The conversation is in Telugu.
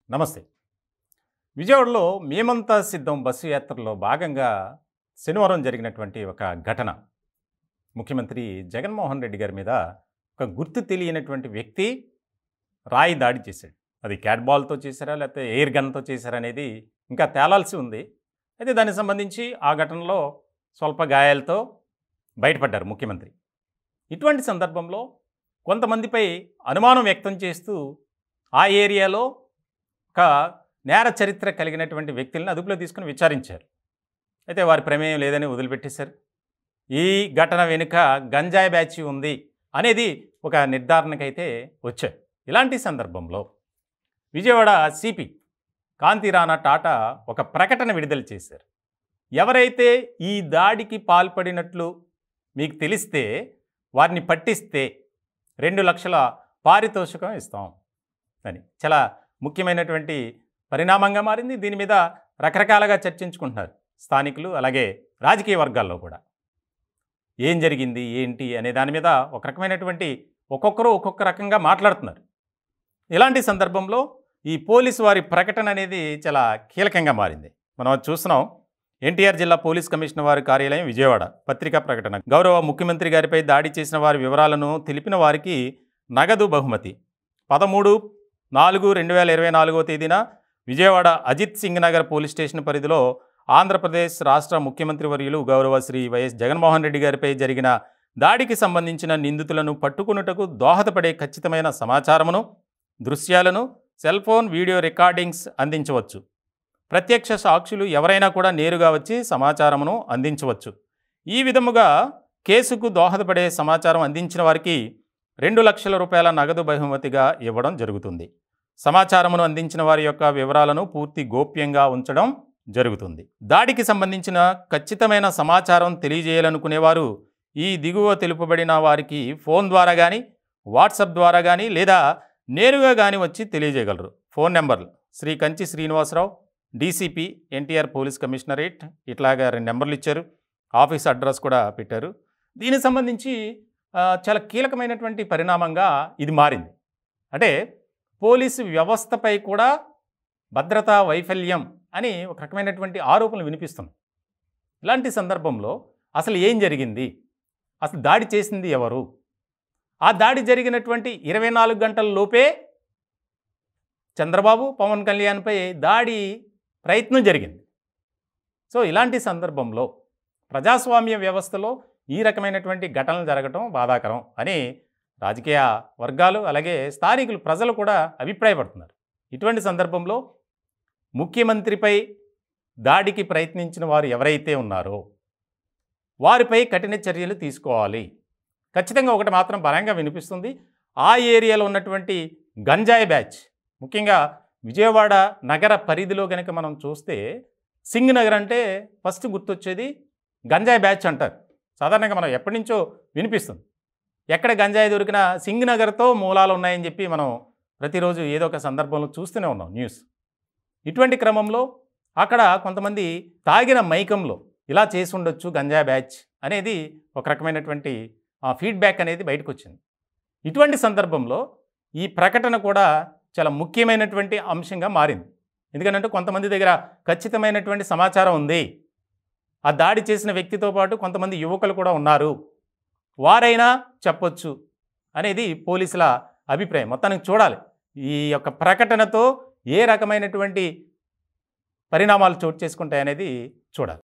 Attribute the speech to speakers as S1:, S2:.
S1: నమస్తే. విజయవాడలో మేమంతా సిద్ధం బస్సు యాత్రలో భాగంగా శనివారం జరిగినటువంటి ఒక ఘటన. ముఖ్యమంత్రి జగన్మోహన్ రెడ్డి గారి మీద ఒక గుర్తు తెలియనటువంటి వ్యక్తి రాయి దాడి చేశాడు. అది క్యాట్ బాల్‌తో చేశారా? లేకపోతే ఎయిర్ గన్‌తో చేశారా? అనేది ఇంకా తేలాల్సి ఉంది. అయితే దానికి సంబంధించి ఆ ఘటనలో స్వల్ప గాయాలతో బయటపడ్డారు ముఖ్యమంత్రి. ఇటువంటి సందర్భంలో కొంతమందిపై అనుమానం వ్యక్తం చేస్తూ ఆ ఏరియాలో ఒక నేర చరిత్ర కలిగినటువంటి వ్యక్తులను అదుపులో తీసుకుని విచారించారు. అయితే వారి ప్రమేయం లేదని వదిలిపెట్టేశారు. ఈ ఘటన వెనుక గంజాయి బ్యాచ్ ఉంది అనేది ఒక నిర్ధారణకైతే వచ్చారు. ఇలాంటి సందర్భంలో విజయవాడ సిపి కాంతిరాణా టాటా ఒక ప్రకటన విడుదల చేశారు. ఎవరైతే ఈ దాడికి పాల్పడినట్లు మీకు తెలిస్తే వారిని పట్టిస్తే 2 లక్షల పారితోషికం ఇస్తాం అని చాలా ముఖ్యమైనటువంటి పరిణామంగా మారింది. దీని మీద రకరకాలుగా చర్చించుకుంటున్నారు స్థానికులు, అలాగే రాజకీయ వర్గాల్లో కూడా. ఏం జరిగింది ఏంటి అనే దాని మీద ఒక రకమైనటువంటి ఒక్కొక్కరు ఒక్కొక్క రకంగా మాట్లాడుతున్నారు. ఇలాంటి సందర్భంలో ఈ పోలీసు వారి ప్రకటన అనేది చాలా కీలకంగా మారింది. మనం అది చూస్తున్నాం. ఎన్టీఆర్ జిల్లా పోలీస్ కమిషనర్ వారి కార్యాలయం విజయవాడ పత్రికా ప్రకటన. గౌరవ ముఖ్యమంత్రి గారిపై దాడి చేసిన వారి వివరాలను తెలిపిన వారికి నగదు బహుమతి. 13/4/2024 తేదీన విజయవాడ అజిత్ సింగ్ నగర్ పోలీస్ స్టేషన్ పరిధిలో ఆంధ్రప్రదేశ్ రాష్ట్ర ముఖ్యమంత్రి వర్యులు గౌరవ శ్రీ వైఎస్ జగన్మోహన్ రెడ్డి గారిపై జరిగిన దాడికి సంబంధించిన నిందితులను పట్టుకున్నటకు దోహదపడే ఖచ్చితమైన సమాచారమును, దృశ్యాలను, సెల్ ఫోన్ వీడియో రికార్డింగ్స్ అందించవచ్చు. ప్రత్యక్ష సాక్షులు ఎవరైనా కూడా నేరుగా వచ్చి సమాచారమును అందించవచ్చు. ఈ విధముగా కేసుకు దోహదపడే సమాచారం అందించిన వారికి 2 లక్షల రూపాయల నగదు బహుమతిగా ఇవ్వడం జరుగుతుంది. సమాచారమును అందించిన వారి యొక్క వివరాలను పూర్తి గోప్యంగా ఉంచడం జరుగుతుంది. దాడికి సంబంధించిన ఖచ్చితమైన సమాచారం తెలియజేయాలనుకునేవారు ఈ దిగువ తెలుపబడిన వారికి ఫోన్ ద్వారా కానీ, వాట్సాప్ ద్వారా కానీ లేదా నేరుగా కానీ వచ్చి తెలియజేయగలరు. ఫోన్ నెంబర్లు Sri Kanchi Srinivasa Rao, DCP, NTR police commissionerate, ఇట్లాగా 2 నెంబర్లు ఇచ్చారు. ఆఫీస్ అడ్రస్ కూడా పెట్టారు. దీనికి సంబంధించి చాలా కీలకమైనటువంటి పరిణామంగా ఇది మారింది. అంటే పోలీసు వ్యవస్థపై కూడా భద్రతా వైఫల్యం అని ఒక రకమైనటువంటి ఆరోపణలు వినిపిస్తుంది. ఇలాంటి సందర్భంలో అసలు ఏం జరిగింది, అసలు దాడి చేసింది ఎవరు, ఆ దాడి జరిగినటువంటి 24 గంటల లోపే చంద్రబాబు, పవన్ కళ్యాణ్పై దాడి ప్రయత్నం జరిగింది. సో ఇలాంటి సందర్భంలో ప్రజాస్వామ్య వ్యవస్థలో ఈ రకమైనటువంటి ఘటనలు జరగటం బాధాకరం అని రాజకీయ వర్గాలు, అలాగే స్థానికులు, ప్రజలు కూడా అభిప్రాయపడుతున్నారు. ఇటువంటి సందర్భంలో ముఖ్యమంత్రిపై దాడికి ప్రయత్నించిన వారు ఎవరైతే ఉన్నారో వారిపై కఠిన చర్యలు తీసుకోవాలి. ఖచ్చితంగా ఒకటి మాత్రం బలంగా వినిపిస్తుంది. ఆ ఏరియాలో ఉన్నటువంటి గంజాయి బ్యాచ్, ముఖ్యంగా విజయవాడ నగర పరిధిలో కనుక మనం చూస్తే సింగ్ నగర్ అంటే ఫస్ట్ గుర్తొచ్చేది గంజాయి బ్యాచ్ అంటారు. సాధారణంగా మనం ఎప్పటి నుంచో వినిపిస్తుంది. ఎక్కడ గంజాయి దొరికినా సింగ్ నగర్తో మూలాలు ఉన్నాయని చెప్పి మనం ప్రతిరోజు ఏదో ఒక సందర్భంలో చూస్తూనే ఉన్నాం న్యూస్. ఇటువంటి క్రమంలో అక్కడ కొంతమంది తాగిన మైకంలో ఇలా చేసి ఉండొచ్చు గంజాయి బ్యాచ్ అనేది ఒక రకమైనటువంటి ఫీడ్బ్యాక్ అనేది బయటకు వచ్చింది. ఇటువంటి సందర్భంలో ఈ ప్రకటన కూడా చాలా ముఖ్యమైనటువంటి అంశంగా మారింది. ఎందుకంటే కొంతమంది దగ్గర ఖచ్చితమైనటువంటి సమాచారం ఉంది. ఆ దాడి చేసిన వ్యక్తితో పాటు కొంతమంది యువకులు కూడా ఉన్నారు, వారైనా చెప్పొచ్చు అనేది పోలీసుల అభిప్రాయం. మొత్తానికి చూడాలి ఈ యొక్క ప్రకటనతో ఏ రకమైనటువంటి పరిణామాలు చోటు చేసుకుంటాయనేది చూడాలి.